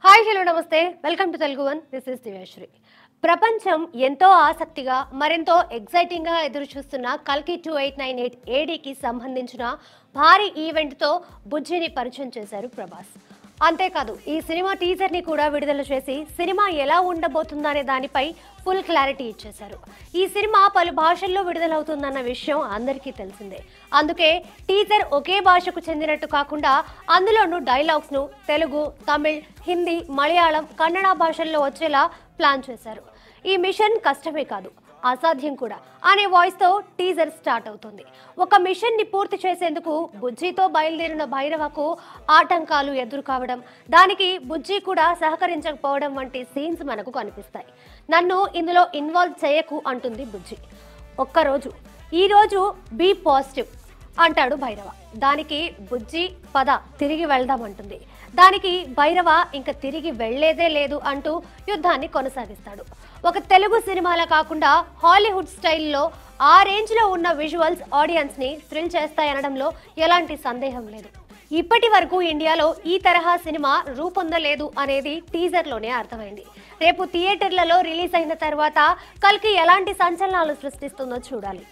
Hi hello నమస్తే welcome to Telugu one this is Divyasri. ప్రపంచం ఎంతో ఆసక్తిగా మరెంతో ఎగ్జైటింగ్గా ఎదురు చూస్తున్న కల్కి 2898 ఏడీకి సంబంధించిన భారీ ఈవెంట్తో బుజ్జిని పరిచయం చేశారు ప్రభాస్. అంతేకాదు ఈ సినిమా టీజర్ని కూడా విడుదల చేసి సినిమా ఎలా ఉండబోతుందనే దానిపై ఫుల్ క్లారిటీ ఇచ్చేశారు. ఈ సినిమా పలు భాషల్లో విడుదలవుతుందన్న విషయం అందరికీ తెలిసిందే. అందుకే టీజర్ ఒకే భాషకు చెందినట్టు కాకుండా అందులోనూ డైలాగ్స్ను తెలుగు, తమిళ్, హిందీ, మలయాళం, కన్నడ భాషల్లో వచ్చేలా ప్లాన్ చేశారు. ఈ మిషన్ కష్టమే కాదు, అసాధ్యం కూడా అనే వాయిస్తో టీజర్ స్టార్ట్ అవుతుంది. ఒక మిషన్ని పూర్తి చేసేందుకు బుజ్జితో బయలుదేరిన భైరవకు ఆటంకాలు ఎదురు కావడం, దానికి బుజ్జి కూడా సహకరించకపోవడం వంటి సీన్స్ మనకు కనిపిస్తాయి. నన్ను ఇందులో ఇన్వాల్వ్ చేయకు అంటుంది బుజ్జి. ఒక్కరోజు ఈరోజు బీ పాజిటివ్ అంటాడు భైరవ. దానికి బుజ్జి పద తిరిగి వెళ్దామంటుంది. దానికి భైరవ ఇంక తిరిగి వెళ్లేదే లేదు అంటూ యుద్ధాన్ని కొనసాగిస్తాడు. ఒక తెలుగు సినిమాలా కాకుండా హాలీవుడ్ స్టైల్లో ఆ రేంజ్లో ఉన్న విజువల్స్ ఆడియన్స్ని థ్రిల్ చేస్తాయనడంలో ఎలాంటి సందేహం లేదు. ఇప్పటి వరకు ఇండియాలో ఈ తరహా సినిమా రూపొందలేదు అనేది టీజర్లోనే అర్థమైంది. రేపు థియేటర్లలో రిలీజ్ అయిన తర్వాత కల్కి ఎలాంటి సంచలనాలు సృష్టిస్తుందో చూడాలి.